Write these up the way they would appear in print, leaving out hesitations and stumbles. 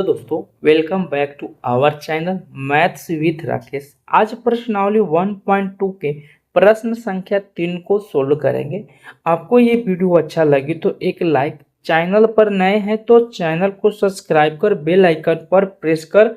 तो दोस्तों welcome back to our channel maths with Rakesh. आज प्रश्नावली 1.2 के प्रश्न संख्या 3 को सोल्व करेंगे। आपको ये वीडियो अच्छा लगी तो एक लाइक, चैनल पर नए हैं तो चैनल को सब्सक्राइब कर बेल आइकन पर प्रेस कर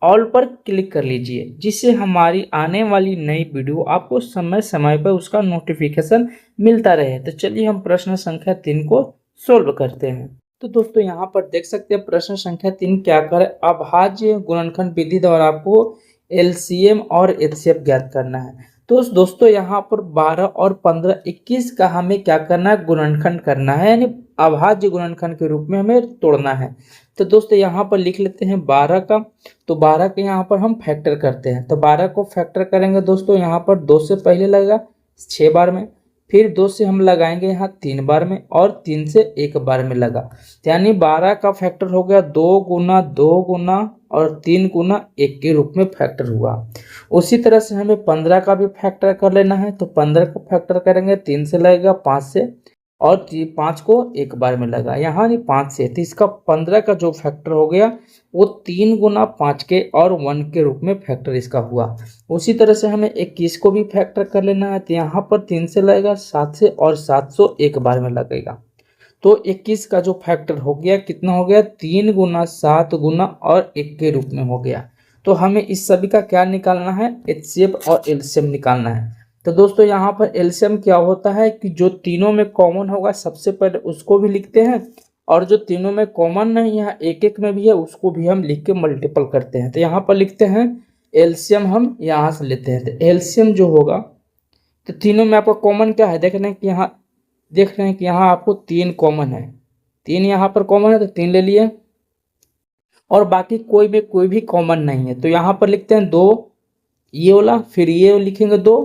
ऑल पर क्लिक कर लीजिए, जिससे हमारी आने वाली नई वीडियो आपको समय समय पर उसका नोटिफिकेशन मिलता रहे। तो चलिए हम प्रश्न संख्या 3 को सोल्व करते हैं। तो दोस्तों यहाँ पर देख सकते हैं प्रश्न संख्या 3 क्या करे, अभाज्य गुणनखंड विधि द्वारा आपको एलसीएम और एचसीएफ ज्ञात करना है। तो दोस्तों यहाँ पर 12 और 15 21 का हमें क्या करना है, गुणनखंड करना है, यानी अभाज्य गुणनखंड के रूप में हमें तोड़ना है। तो दोस्तों यहाँ पर लिख लेते हैं 12 का, तो 12 के यहाँ पर हम फैक्टर करते हैं। तो 12 को फैक्टर करेंगे दोस्तों, यहाँ पर 2 से पहले लगेगा 6 बार में, फिर 2 से हम लगाएंगे यहाँ 3 बार में, और 3 से 1 बार में लगा, यानी 12 का फैक्टर हो गया 2 गुना 2 गुना और 3 गुना 1 के रूप में फैक्टर हुआ। उसी तरह से हमें 15 का भी फैक्टर कर लेना है। तो 15 का फैक्टर करेंगे 3 से लगेगा 5 से, और 5 को 1 बार में लगा, यहाँ नहीं 5 से। तो इसका 15 का जो फैक्टर हो गया वो 3 गुना 5 के और 1 के रूप में फैक्टर इसका हुआ। उसी तरह से हमें 21 को भी फैक्टर कर लेना है। तो यहाँ पर 3 से लगेगा 7 से, और 700 1 बार में लगेगा। तो 21 का जो फैक्टर हो गया कितना हो गया, 3 गुना 7 गुना और 1 के रूप में हो गया। तो हमें इस सभी का क्या निकालना है, एचसीएफ और एलसीएम निकालना है। तो दोस्तों यहाँ पर एलसीएम क्या होता है कि जो तीनों में कॉमन होगा सबसे पहले उसको भी लिखते हैं, और जो तीनों में कॉमन नहीं है एक एक में भी है उसको भी हम लिख के मल्टीपल करते हैं। तो यहाँ पर लिखते हैं एलसीएम, हम यहाँ से लेते हैं। तो एलसीएम जो होगा, तो तीनों में आपका कॉमन क्या है, देख रहे हैं कि यहाँ आपको 3 कॉमन है, 3 यहाँ पर कॉमन है तो 3 ले लिए, और बाकी कोई में कोई भी कॉमन नहीं है। तो यहाँ पर लिखते हैं 2 ये वाला, फिर ये लिखेंगे 2,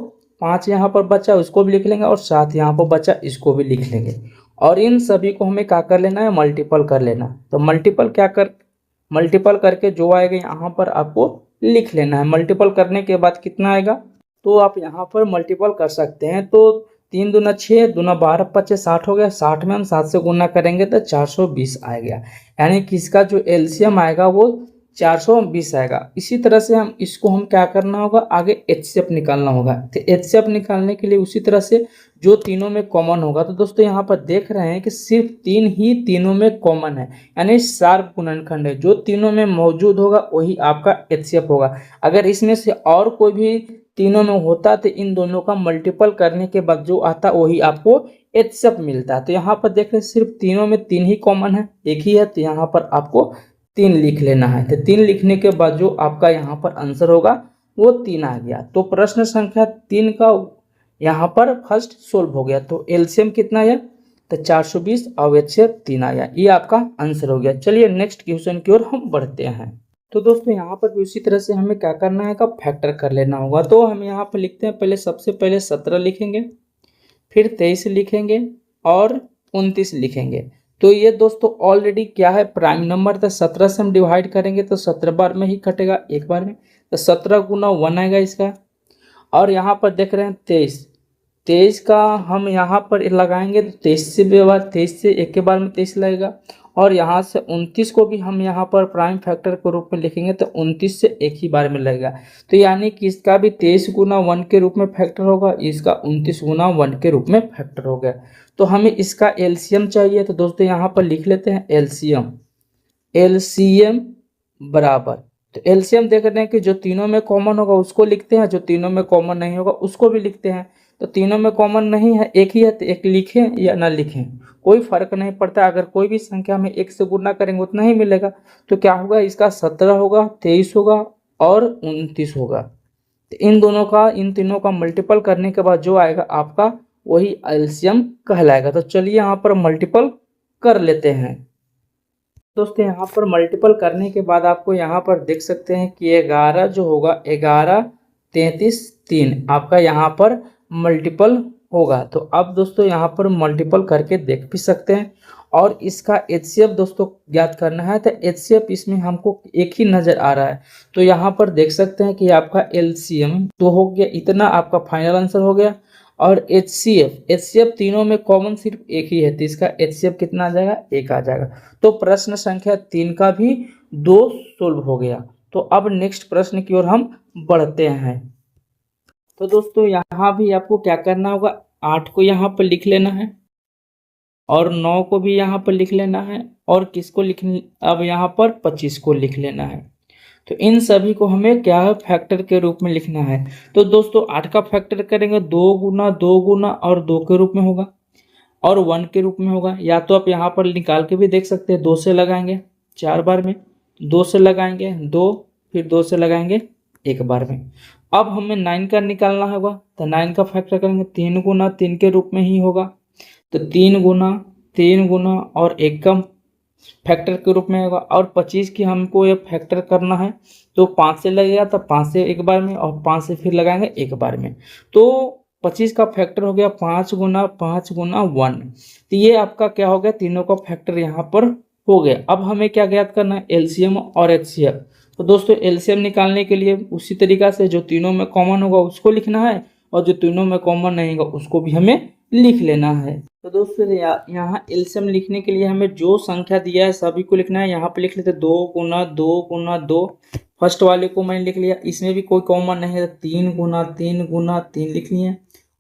5 यहाँ पर बचा उसको भी लिख लेंगे, और 7 यहाँ पर बचा इसको भी लिख लेंगे। और इन सभी को हमें क्या कर लेना है, मल्टीपल कर लेना। तो मल्टीपल करके जो आएगा यहाँ पर आपको लिख लेना है। मल्टीपल करने के बाद कितना आएगा, तो आप यहाँ पर मल्टीपल कर सकते हैं। तो 3 दूना 6, दूना 12, 25 60 हो गया। 60 में हम 7 से गुना करेंगे तो 420 आएगा, यानी कि इसका जो एलसीएम आएगा वो 420 आएगा। इसी तरह से हम क्या करना होगा, आगे एचसीएफ निकालना होगा। तो एचसीएफ निकालने के लिए उसी तरह से जो तीनों में कॉमन होगा, तो दोस्तों यहाँ पर देख रहे हैं कि सिर्फ 3 ही तीनों में कॉमन है, यानी शार्प गुणनखंड है। जो तीनों में मौजूद होगा वही आपका एचसीएफ होगा। अगर इसमें से और कोई भी तीनों में होता तो इन दोनों का मल्टीपल करने के बाद जो आता वही आपको एचसीएफ मिलता है। तो यहाँ पर देख रहे हैं सिर्फ तीनों में 3 ही कॉमन है, एक ही है, तो यहाँ पर आपको 3 लिख लेना है। तो 3 लिखने के बाद जो आपका यहाँ पर आंसर होगा वो 3 आ गया। तो प्रश्न संख्या 3 का यहाँ पर फर्स्ट सोल्व हो गया। तो एलसीएम कितना आया, तो 420 और एचसीएफ 3 आया। ये आपका आंसर हो गया। चलिए नेक्स्ट क्वेश्चन की ओर हम बढ़ते हैं। तो दोस्तों यहाँ पर भी उसी तरह से हमें क्या करना है, का फैक्टर कर लेना होगा। तो हम यहाँ पर लिखते हैं, पहले सबसे पहले 17 लिखेंगे, फिर 23 लिखेंगे और 29 लिखेंगे। तो ये दोस्तों ऑलरेडी क्या है, प्राइम नंबर। तो 17 से हम डिवाइड करेंगे तो 17 बार में ही कटेगा, एक बार में। तो 17 गुना 1 आएगा इसका। और यहाँ पर देख रहे हैं 23 का हम यहाँ पर लगाएंगे तो 23 से एक के बार में 23 लगेगा। और यहाँ से 29 को भी हम यहाँ पर प्राइम फैक्टर के रूप में लिखेंगे तो 29 से एक ही बार में लगेगा। तो यानी कि इसका भी 23 गुना 1 के रूप में फैक्टर होगा, इसका 29 गुना 1 के रूप में फैक्टर हो गया। तो हमें इसका एलसीएम चाहिए। तो दोस्तों यहाँ पर लिख लेते हैं एलसीएम बराबर। तो एलसीएम देख रहे हैं कि जो तीनों में कॉमन होगा उसको लिखते हैं, जो तीनों में कॉमन नहीं होगा उसको भी लिखते हैं। तो तीनों में कॉमन नहीं है, एक ही है, तो एक लिखें या ना लिखें कोई फर्क नहीं पड़ता। अगर कोई भी संख्या में 1 से गुना करेंगे उतना ही मिलेगा। तो क्या होगा, इसका 17 होगा, 23 होगा और 29 होगा। तो इन तीनों का मल्टीपल करने के बाद जो आएगा आपका वही एलसीएम कहलाएगा। तो चलिए यहाँ पर मल्टीपल कर लेते हैं। दोस्तों यहाँ पर मल्टीपल करने के बाद आपको यहाँ पर देख सकते हैं कि 11 जो होगा 11 33 3 आपका यहाँ पर मल्टीपल होगा। तो अब दोस्तों यहाँ पर मल्टीपल करके देख भी सकते हैं। और इसका एचसीएफ दोस्तों ज्ञात करना है। तो एचसीएफ इसमें हमको एक ही नज़र आ रहा है। तो यहाँ पर देख सकते हैं कि आपका एलसीएम तो हो गया, इतना आपका फाइनल आंसर हो गया। और एचसीएफ तीनों में कॉमन सिर्फ एक ही है, तो इसका एचसीएफ कितना आ जाएगा, 1 आ जाएगा। तो प्रश्न संख्या 3 का भी 2 सोल्व हो गया। तो अब नेक्स्ट प्रश्न की ओर हम बढ़ते हैं। तो दोस्तों यहाँ भी आपको क्या करना होगा, 8 को यहाँ पर लिख लेना है और 9 को भी यहाँ पर लिख लेना है और किसको लिख, अब यहाँ पर 25 को लिख लेना है। तो इन सभी को हमें क्या है, फैक्टर के रूप में लिखना है। तो दोस्तों 8 का फैक्टर करेंगे 2 गुना 2 गुना और 2 के रूप में होगा और 1 के रूप में होगा। या तो आप यहाँ पर निकाल के भी देख सकते हैं, 2 से लगाएंगे 4 बार में, 2 से लगाएंगे 2, फिर 2 से लगाएंगे 1 बार में। अब हमें 9 का निकालना होगा, तो 9 का फैक्टर करेंगे 3 गुना 3 के रूप में ही होगा। तो 3 गुना और 1 का फैक्टर के रूप में होगा और 25 की हमको ये फैक्टर करना है। तो 5 से लगेगा तो 5 से 1 बार में और 5 से फिर लगाएंगे 1 बार में। तो 25 का फैक्टर हो गया 5 गुना 1। तो ये आपका क्या हो गया, तीनों का फैक्टर यहाँ पर हो गया। अब हमें क्या ज्ञात करना है, एलसीएम और एचसीएफ। तो दोस्तों एलसीएम निकालने के लिए उसी तरीका से जो तीनों में कॉमन होगा उसको लिखना है और जो तीनों में कॉमन नहीं होगा उसको भी हमें लिख लेना है। तो दोस्तों यहाँ एलसीएम लिखने के लिए हमें जो संख्या दिया है सभी को लिखना है। यहाँ पे लिख लेते 2 गुना 2 गुना 2, फर्स्ट वाले को मैंने लिख लिया, इसमें भी कोई कॉमन नहीं है, 3 गुना 3 गुना 3 लिख लिए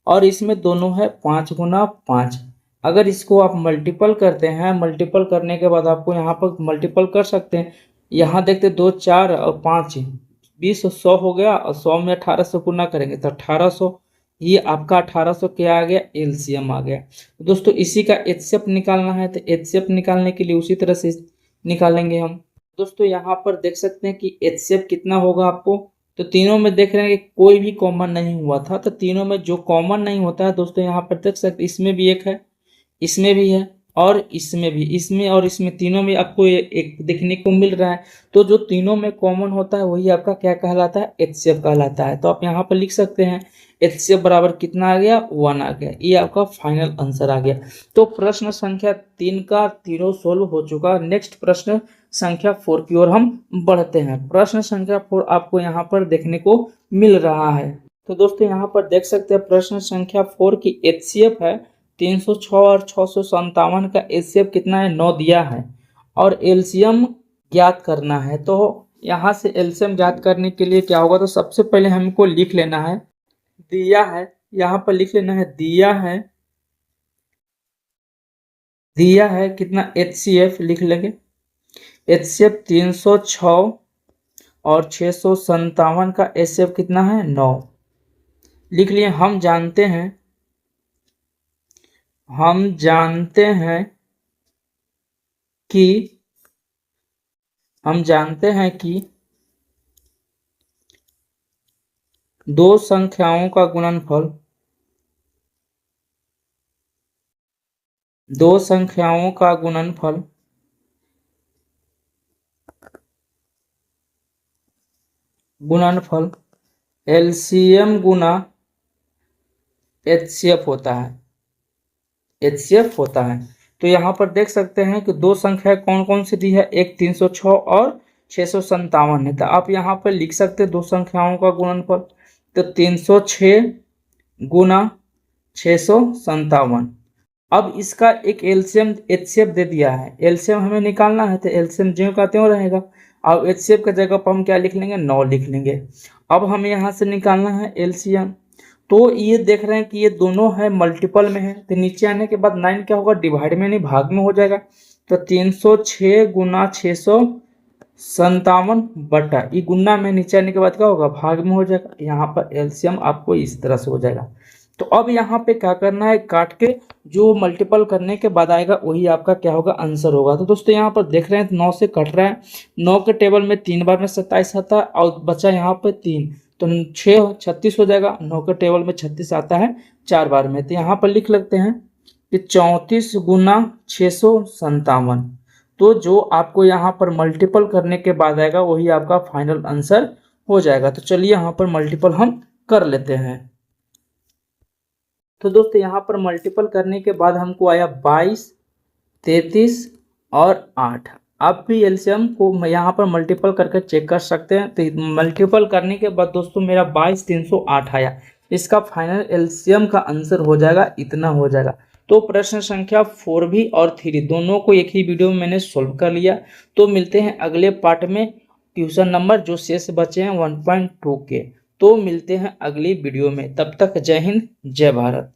और इसमें दोनों है 5 गुना 5। अगर इसको आप मल्टीपल करते हैं, मल्टीपल करने के बाद आपको यहाँ पर मल्टीपल कर सकते हैं। यहाँ देखते 2 4 और 5 20 100 हो गया और 100 में 18 से गुना करेंगे तो 1800, ये आपका 1800 क्या आ गया, एलसीएम आ गया। तो दोस्तों इसी का एचसीएफ निकालना है, तो एचसीएफ निकालने के लिए उसी तरह से निकालेंगे हम। दोस्तों यहाँ पर देख सकते हैं कि एचसीएफ कितना होगा आपको, तो तीनों में देख रहे हैं कि कोई भी कॉमन नहीं हुआ था। तो तीनों में जो कॉमन नहीं होता है दोस्तों यहाँ पर देख सकते, इसमें भी एक है, इसमें भी है और इसमें भी, इसमें और इसमें तीनों में आपको एक देखने को मिल रहा है। तो जो तीनों में कॉमन होता है वही आपका क्या कहलाता है, एचसीएफ कहलाता है। तो आप यहाँ पर लिख सकते हैं एचसीएफ बराबर कितना आ गया, 1 आ गया। ये आपका फाइनल आंसर आ गया। तो प्रश्न संख्या 3 का तीनों सोल्व हो चुका। नेक्स्ट प्रश्न संख्या 4 की ओर हम बढ़ते हैं। प्रश्न संख्या 4 आपको यहाँ पर देखने को मिल रहा है। तो दोस्तों यहाँ पर देख सकते हैं प्रश्न संख्या 4 की एचसीएफ है 306 और 657 का एचसीएफ कितना है, 9 दिया है और एलसीएम ज्ञात करना है। तो यहाँ से एलसीएम ज्ञात करने के लिए क्या होगा, तो सबसे पहले हमको लिख लेना है, दिया है, यहाँ पर लिख लेना है दिया है कितना, एचसीएफ लिख लेंगे। एचसीएफ 306 और 657 का एचसीएफ कितना है, 9 लिख लिए। हम जानते हैं कि दो संख्याओं का गुणनफल एलसीएम गुना एचसीएफ होता है। तो यहाँ पर देख सकते हैं कि दो संख्या कौन कौन सी दी है, एक 306 और 657 है। तो आप यहाँ पर लिख सकते हैं दो संख्याओं का गुणनफल, तो 306 गुना 657। अब इसका एक एलसीएम एचसीएफ दे दिया है, एलसीएम हमें निकालना है, तो एलसीएम ज्यों का त्यों रहेगा। अब एचसीएफ की जगह पर हम क्या लिख लेंगे, 9 लिख लेंगे। अब हमें यहाँ से निकालना है एलसीएम। तो ये देख रहे हैं कि ये दोनों है मल्टीपल में है, तो नीचे आने के बाद 9 क्या होगा, डिवाइड में नहीं भाग में हो जाएगा। तो 306 गुना 657 बटा, ये गुना में नीचे आने के बाद क्या होगा, भाग में हो जाएगा। यहाँ पर एलसीएम आपको इस तरह से हो जाएगा। तो अब यहाँ पे क्या करना है, काट के जो मल्टीपल करने के बाद आएगा वही आपका क्या होगा, आंसर होगा। तो दोस्तों यहाँ पर देख रहे हैं 9 से कट रहा है, 9 के टेबल में 3 बार में 27 आता है और बचा यहाँ पे 3, तो 6 36 हो जाएगा। 9 के टेबल में 36 आता है 4 बार में, तो यहाँ पर लिख लगते हैं कि 34 गुना 657। तो जो आपको यहाँ पर मल्टीपल करने के बाद आएगा वही आपका फाइनल आंसर हो जाएगा। तो चलिए यहाँ पर मल्टीपल हम कर लेते हैं। तो दोस्तों यहाँ पर मल्टीपल करने के बाद हमको आया 22, 33 और 8। आप भी एलसीएम को यहाँ पर मल्टीपल करके चेक कर सकते हैं। तो मल्टीपल करने के बाद दोस्तों मेरा 22 308 आया, इसका फाइनल एलसीएम का आंसर हो जाएगा, इतना हो जाएगा। तो प्रश्न संख्या 4 भी और 3 दोनों को एक ही वीडियो में मैंने सोल्व कर लिया। तो मिलते हैं अगले पार्ट में, क्वेश्चन नंबर जो शेष बचे हैं 1.2 के। तो मिलते हैं अगली वीडियो में, तब तक जय हिंद जय भारत।